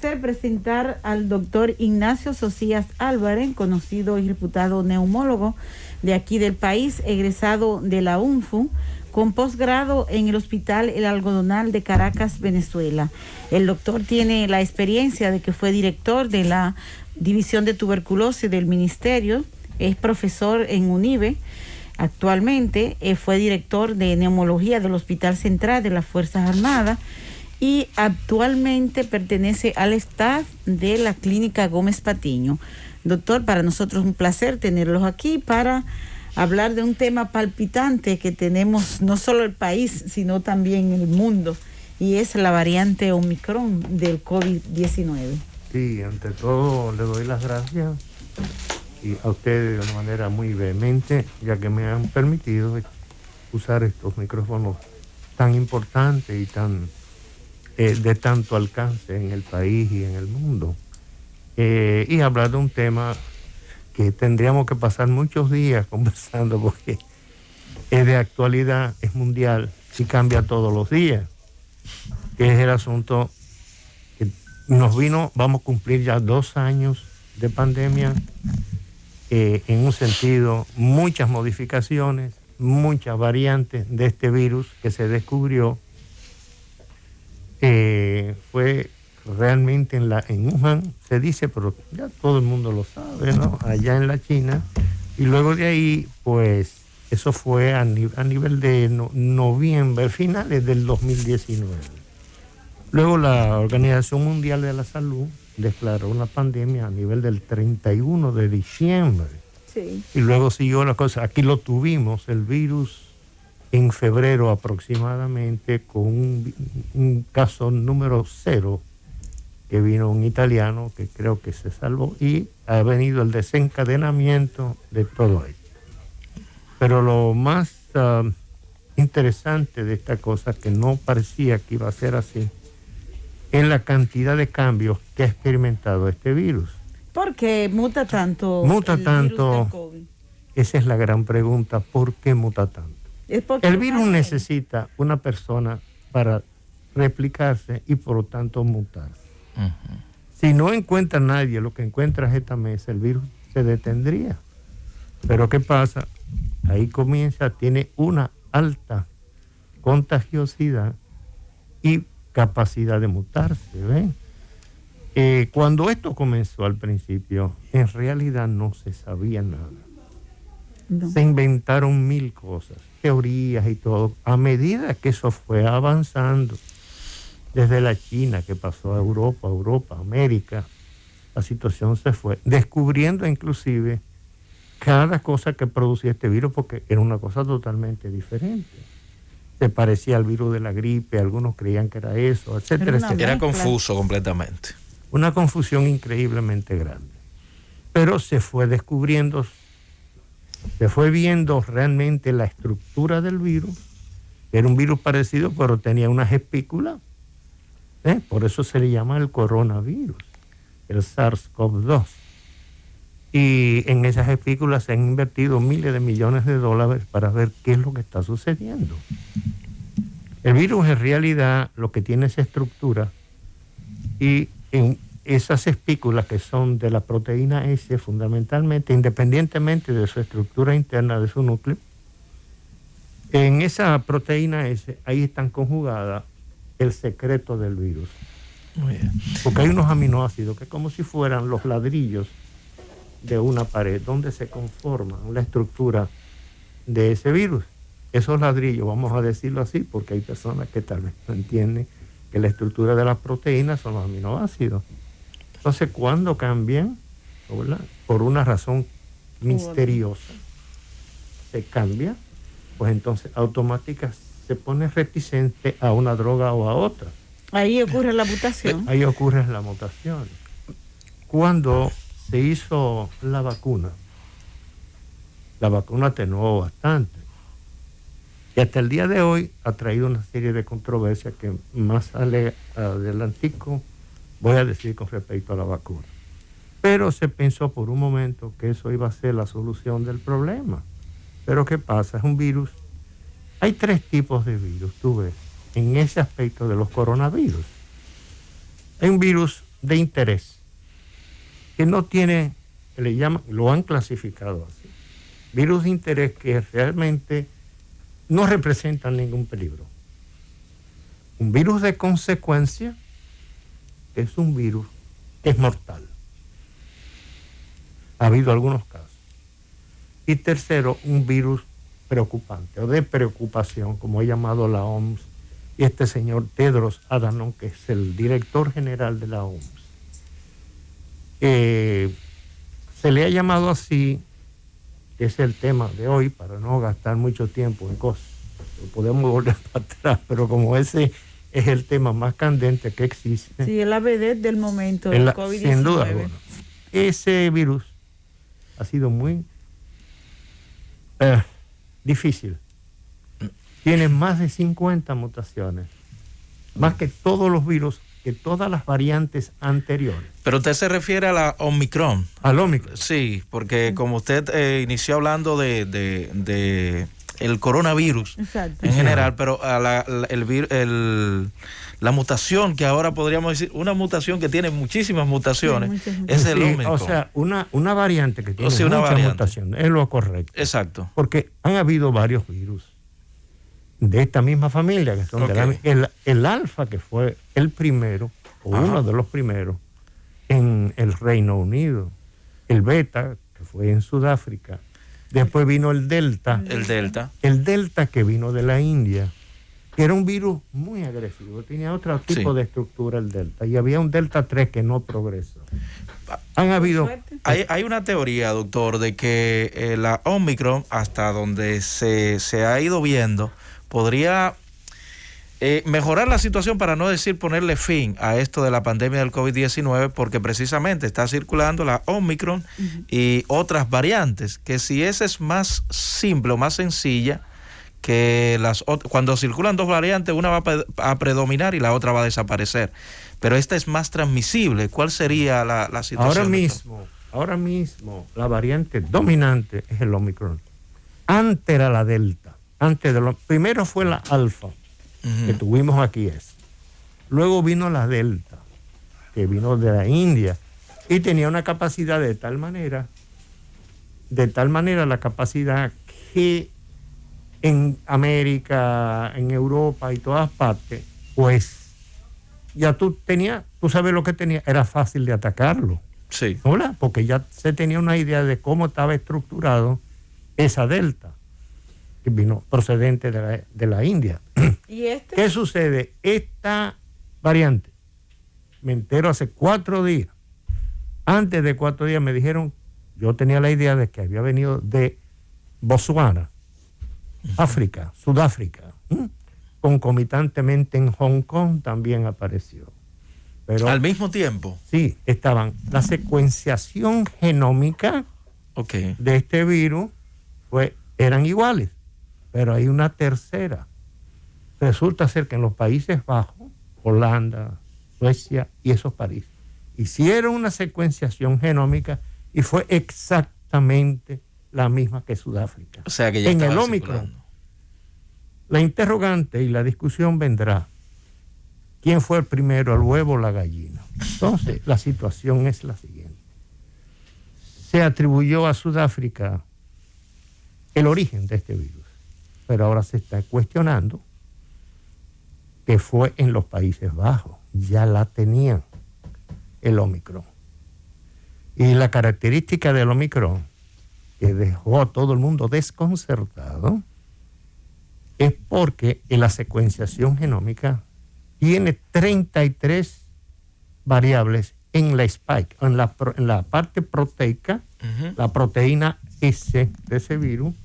placer presentar al doctor Ignacio Socias Álvarez, conocido y reputado neumólogo de aquí del país, egresado de la UNFU, con posgrado en el Hospital El Algodonal de Caracas, Venezuela. El doctor tiene la experiencia de que fue director de la División de Tuberculosis del Ministerio, es profesor en UNIBE. Actualmente fue director de neumología del Hospital Central de las Fuerzas Armadas y actualmente pertenece al staff de la Clínica Gómez Patiño. Doctor, para nosotros es un placer tenerlos aquí para hablar de un tema palpitante que tenemos no solo el país, sino también el mundo, y es la variante Omicron del COVID-19. Sí, ante todo le doy las gracias y a ustedes de una manera muy vehemente, ya que me han permitido usar estos micrófonos tan importantes y tan de tanto alcance en el país y en el mundo. Y hablar de un tema que tendríamos que pasar muchos días conversando porque es de actualidad, es mundial y cambia todos los días, que es el asunto que nos vino, vamos a cumplir ya 2 años de pandemia, en un sentido, muchas modificaciones, muchas variantes de este virus que se descubrió. Fue realmente en Wuhan, se dice, pero ya todo el mundo lo sabe, ¿no? Allá en la China. Y luego de ahí, pues, eso fue a nivel de noviembre, finales del 2019. Luego la Organización Mundial de la Salud declaró una pandemia a nivel del 31 de diciembre. Sí. Y luego siguió la cosa. Aquí lo tuvimos, el virus, en febrero aproximadamente, con un caso número 0, que vino un italiano que creo que se salvó, y ha venido el desencadenamiento de todo esto. Pero lo más interesante de esta cosa, que no parecía que iba a ser así, es la cantidad de cambios que ha experimentado este virus. ¿Por qué muta tanto? Muta el tanto, virus del COVID? Esa es la gran pregunta, ¿por qué muta tanto? Es porque El virus necesita una persona para replicarse y por lo tanto mutarse. Uh-huh. Si no encuentra nadie lo que encuentra esta mesa, el virus se detendría. Pero ¿qué pasa? Ahí tiene una alta contagiosidad y capacidad de mutarse, ¿ven? Cuando esto comenzó al principio, en realidad no se sabía nada. No. Se inventaron 1000 cosas, teorías y todo. A medida que eso fue avanzando, desde la China que pasó a Europa, América, la situación se fue descubriendo inclusive cada cosa que producía este virus, porque era una cosa totalmente diferente. Se parecía al virus de la gripe, algunos creían que era eso, etcétera, etcétera. Era confuso completamente. Una confusión increíblemente grande. Pero se fue descubriendo, se fue viendo realmente la estructura del virus. Era un virus parecido, pero tenía unas espículas. Por eso se le llama el coronavirus, el SARS-CoV-2. Y en esas espículas se han invertido miles de millones de dólares para ver qué es lo que está sucediendo. El virus en realidad lo que tiene es estructura, y en esas espículas que son de la proteína S fundamentalmente, independientemente de su estructura interna, de su núcleo, en esa proteína S ahí están conjugadas el secreto del virus. Muy bien. Porque hay unos aminoácidos que como si fueran los ladrillos de una pared donde se conforma la estructura de ese virus. Esos ladrillos, vamos a decirlo así, porque hay personas que tal vez no entienden que la estructura de las proteínas son los aminoácidos. Entonces, cuando cambian, ¿verdad?, por una razón misteriosa, se cambia, pues entonces automáticamente se pone reticente a una droga o a otra. Ahí ocurre la mutación. Ahí ocurre la mutación. Cuando se hizo la vacuna atenuó bastante. Y hasta el día de hoy ha traído una serie de controversias que más adelantico voy a decir con respecto a la vacuna. Pero se pensó por un momento que eso iba a ser la solución del problema. Pero ¿qué pasa? Es un virus. Hay 3 tipos de virus, tú ves, en ese aspecto de los coronavirus. Hay un virus de interés que no tiene, que le llaman, lo han clasificado así, virus de interés que realmente no representan ningún peligro. Un virus de consecuencia es un virus que es mortal. Ha habido algunos casos. Y tercero, un virus preocupante o de preocupación, como ha llamado la OMS y este señor Tedros Adhanom, que es el director general de la OMS. Se le ha llamado así, que es el tema de hoy, para no gastar mucho tiempo en cosas. Podemos volver para atrás, pero como ese es el tema más candente que existe. Sí, es la vedette del momento del COVID-19. Sin duda alguna. Ese virus ha sido muy difícil. Tiene más de 50 mutaciones, más que todos los virus, que todas las variantes anteriores. Pero usted se refiere a la Omicron. Al Omicron. Sí, porque como usted inició hablando de el coronavirus. Exacto. En general, pero a la mutación que ahora podríamos decir, una mutación que tiene muchísimas mutaciones, es el Omicron. O sea, una variante que tiene muchas mutaciones, es lo correcto. Exacto. Porque han habido varios virus de esta misma familia, que son el alfa, que fue el primero, o uno de los primeros, en el Reino Unido, el beta, que fue en Sudáfrica, después vino el delta. El delta que vino de la India, que era un virus muy agresivo, tenía otro tipo de estructura el delta, y había un delta 3 que no progresó. Han habido... Hay una teoría, doctor, de que la Omicron, hasta donde se ha ido viendo, podría mejorar la situación, para no decir ponerle fin a esto de la pandemia del COVID-19, porque precisamente está circulando la Omicron y otras variantes, que si esa es más simple o más sencilla que las otras, cuando circulan dos variantes, una va a predominar y la otra va a desaparecer. Pero esta es más transmisible. ¿Cuál sería la situación? Ahora mismo, la variante dominante es el Omicron. Antes era la Delta. Primero fue la Alfa, que tuvimos aquí. Luego vino la Delta, que vino de la India, y tenía una capacidad de tal manera la capacidad que en América, en Europa y todas partes, pues ya tú sabes lo que tenía, era fácil de atacarlo. Sí. ¿Hola? Porque ya se tenía una idea de cómo estaba estructurado esa Delta, que vino procedente de la India. ¿Y este? ¿Qué sucede? Esta variante, me entero hace 4 días. Antes de 4 días me dijeron, yo tenía la idea de que había venido de Botswana, África, Sudáfrica. Concomitantemente en Hong Kong también apareció. Pero, ¿al mismo tiempo? Sí, estaban. La secuenciación genómica de este virus eran iguales, pero hay una tercera. Resulta ser que en los Países Bajos, Holanda, Suecia y esos países, hicieron una secuenciación genómica y fue exactamente la misma que Sudáfrica. O sea que ya en el Omicron, la interrogante y la discusión vendrá: ¿quién fue el primero, el huevo o la gallina? Entonces, la situación es la siguiente. Se atribuyó a Sudáfrica el origen de este virus, pero ahora se está cuestionando que fue en los Países Bajos. Ya la tenían, el Omicron. Y la característica del Omicron, que dejó a todo el mundo desconcertado, es porque en la secuenciación genómica tiene 33 variables en la spike, en la parte proteica, la proteína S de ese virus,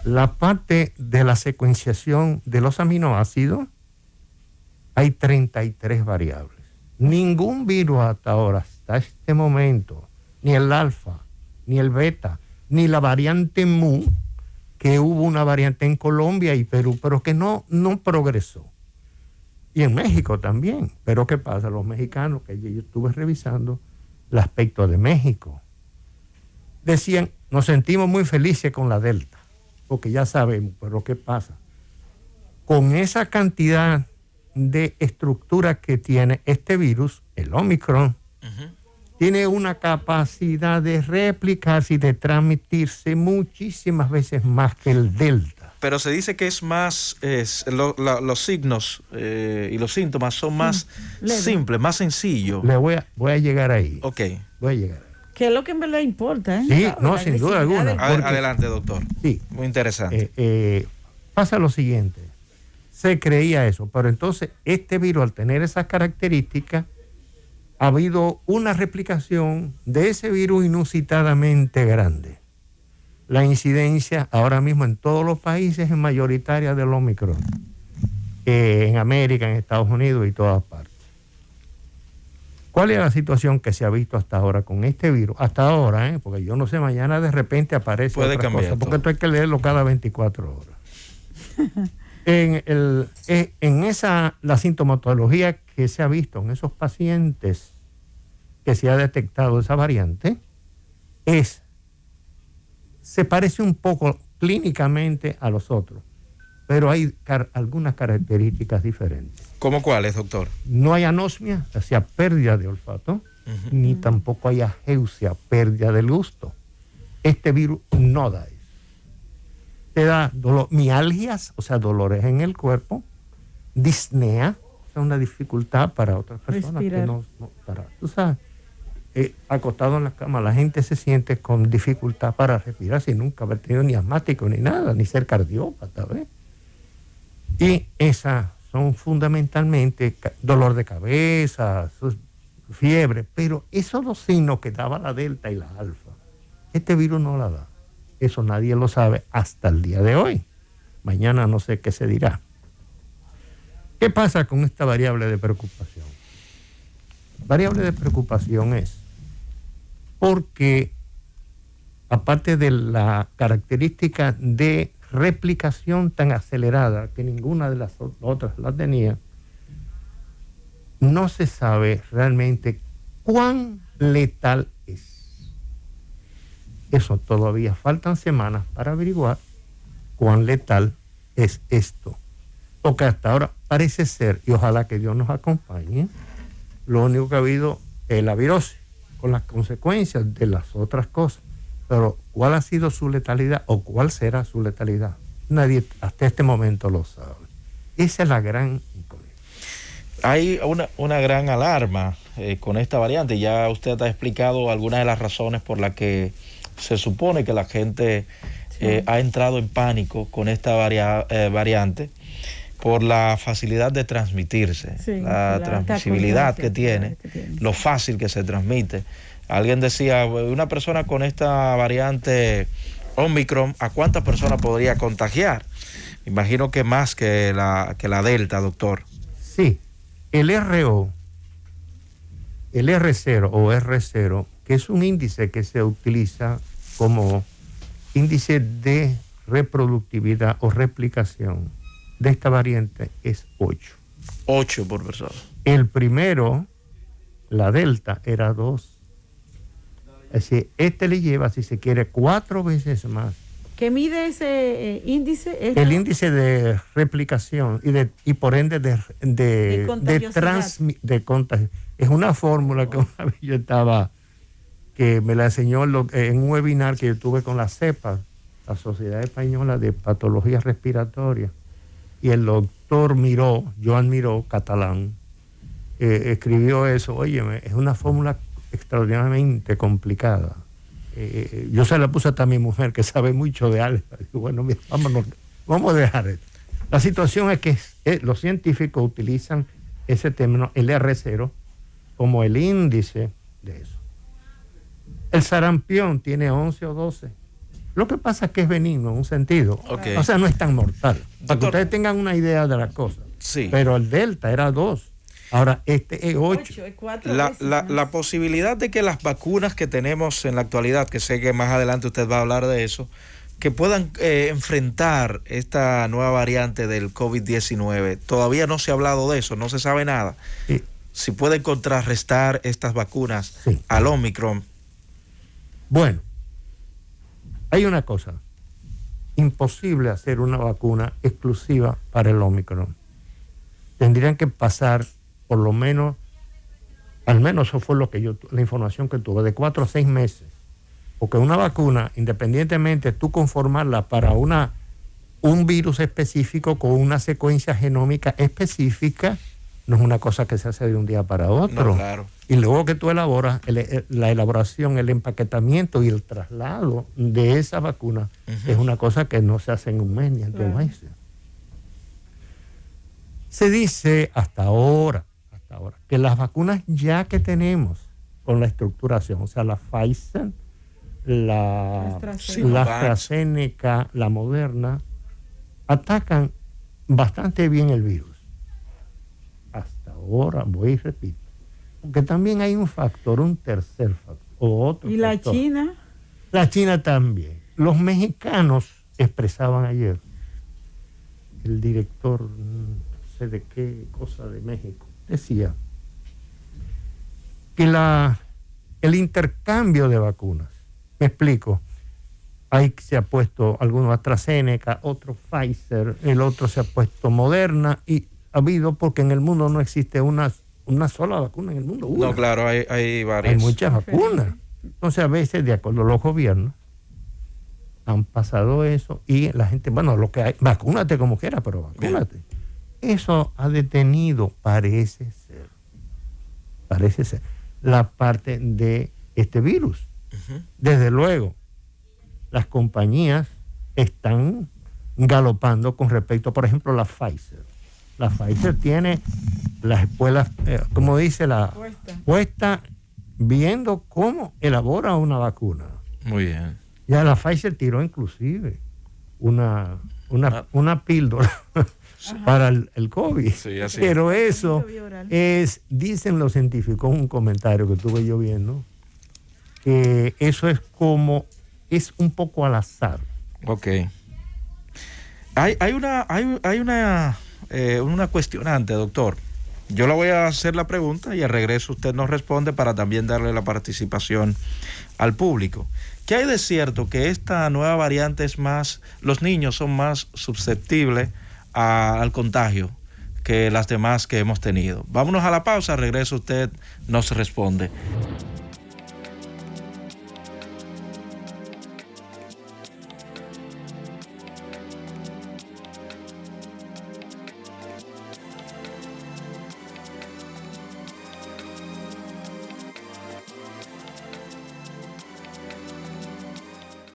la parte de la secuenciación de los aminoácidos, hay 33 variables. Ningún virus hasta ahora, hasta este momento, ni el alfa, ni el beta, ni la variante mu, que hubo una variante en Colombia y Perú, pero que no progresó. Y en México también. Pero ¿qué pasa? Los mexicanos, que yo estuve revisando el aspecto de México, decían, nos sentimos muy felices con la Delta, porque ya sabemos, pero ¿qué pasa? Con esa cantidad de estructura que tiene este virus, el Omicron, tiene una capacidad de replicarse y de transmitirse muchísimas veces más que el Delta. Pero se dice que es más, los signos y los síntomas son más simples, más sencillos. Voy a llegar ahí. Ok. Voy a llegar ahí. Que es lo que en verdad importa, ¿eh? Sí, Claro, no, sin duda alguna. Adelante, doctor. Sí. Muy interesante. Pasa lo siguiente. Se creía eso, pero entonces este virus, al tener esas características, ha habido una replicación de ese virus inusitadamente grande. La incidencia ahora mismo en todos los países es mayoritaria del Omicron, en América, en Estados Unidos y todas partes. ¿Cuál es la situación que se ha visto hasta ahora con este virus? Hasta ahora, porque yo no sé, mañana de repente aparece puede otra cambiar cosa, porque todo. esto hay que leerlo cada 24 horas. La sintomatología que se ha visto en esos pacientes que se ha detectado esa variante se parece un poco clínicamente a los otros, pero hay algunas características diferentes. ¿Cómo cuáles, doctor? No hay anosmia, o sea, pérdida de olfato, ni tampoco hay ageusia, pérdida del gusto. Este virus no da eso. Te da mialgias, o sea, dolores en el cuerpo, disnea, o sea, una dificultad para otras personas que tú sabes, acostado en la cama, la gente se siente con dificultad para respirar sin nunca haber tenido ni asmático ni nada, ni ser cardiópata, ¿ves? Y esas son fundamentalmente dolor de cabeza, fiebre, pero esos son los signos que daba la Delta y la Alfa. Este virus no la da. Eso nadie lo sabe hasta el día de hoy. Mañana no sé qué se dirá. ¿Qué pasa con esta variable de preocupación? Variable de preocupación es porque, aparte de la característica de replicación tan acelerada que ninguna de las otras la tenía, no se sabe realmente cuán letal es. Eso todavía faltan semanas para averiguar cuán letal es esto. Porque hasta ahora parece ser, y ojalá que Dios nos acompañe, lo único que ha habido es la virosis, con las consecuencias de las otras cosas. Pero ¿cuál ha sido su letalidad o cuál será su letalidad? Nadie hasta este momento lo sabe. Esa es la gran incógnita. Hay una gran alarma con esta variante. Ya usted ha explicado algunas de las razones por las que se supone que la gente ha entrado en pánico con esta variante, por la facilidad de transmitirse, la transmisibilidad que tiene, lo fácil que se transmite. Alguien decía, una persona con esta variante Omicron, ¿a cuántas personas podría contagiar? Imagino que más que la Delta, doctor. Sí, el R0 o R0, que es un índice que se utiliza como índice de reproductividad o replicación de esta variante, es 8. 8 por persona. El primero, la Delta, era 2. Es decir, le lleva, si se quiere, 4 veces más. ¿Qué mide ese índice? El índice de replicación y por ende de contagio. Es una fórmula que una vez yo que me la enseñó en un webinar que yo tuve con la CEPA, la Sociedad Española de Patologías Respiratorias, y el doctor Joan Miró, catalán, escribió eso. Óyeme, es una fórmula extraordinariamente complicada. Yo se la puse hasta a mi mujer, que sabe mucho de álgebra. Digo, bueno, mira, vamos a dejar esto. La situación es que los científicos utilizan ese término, el R0, como el índice de eso. El sarampión tiene 11 o 12. Lo que pasa es que es benigno en un sentido. Okay. O sea, no es tan mortal. Doctor, para que ustedes tengan una idea de la cosa. Sí. Pero el Delta era 2. Ahora este es 8. La posibilidad de que las vacunas que tenemos en la actualidad, que sé que más adelante usted va a hablar de eso, que puedan enfrentar esta nueva variante del COVID-19, todavía no se ha hablado de eso, no se sabe nada. Sí. Si pueden contrarrestar estas vacunas al Omicron. Bueno, hay una cosa, imposible hacer una vacuna exclusiva para el Omicron. tendrían que pasar por lo menos, al menos eso fue la información que tuve, de 4 a 6 meses. Porque una vacuna, independientemente tú conformarla para un virus específico con una secuencia genómica específica, no es una cosa que se hace de un día para otro. No, claro. Y luego que tú elaboras, la elaboración, el empaquetamiento y el traslado de esa vacuna es una cosa que no se hace en un mes ni en 2 meses. Se dice hasta ahora, que las vacunas ya que tenemos con la estructuración, o sea, la Pfizer, la AstraZeneca, la Moderna, atacan bastante bien el virus. Hasta ahora, voy y repito. Porque también hay un factor, un tercer factor, o otro ¿Y la factor. China? La China también. Los mexicanos expresaban ayer, el director, no sé de qué cosa de México, decía que el intercambio de vacunas, me explico, ahí se ha puesto algunos AstraZeneca, otro Pfizer, el otro se ha puesto Moderna, y ha habido, porque en el mundo no existe una sola vacuna en el mundo. No, claro, hay varias. Hay muchas vacunas. Entonces, a veces, de acuerdo a los gobiernos, han pasado eso y la gente, bueno, lo que hay, vacúnate como quiera, pero vacúnate. Bien. Eso ha detenido, parece ser, la parte de este virus. Desde luego, las compañías están galopando con respecto, por ejemplo, la Pfizer. La Pfizer tiene las escuelas, como dice la puesta, viendo cómo elabora una vacuna. Muy bien. Ya la Pfizer tiró inclusive una píldora para el COVID. Sí, así. Pero eso dicen los científicos, un comentario que tuve yo viendo, que eso es un poco al azar. Ok. Hay una cuestionante, doctor. Yo le voy a hacer la pregunta y al regreso usted nos responde para también darle la participación al público. ¿Qué hay de cierto que esta nueva variante los niños son más susceptibles al contagio que las demás que hemos tenido? Vámonos a la pausa, al regreso usted nos responde.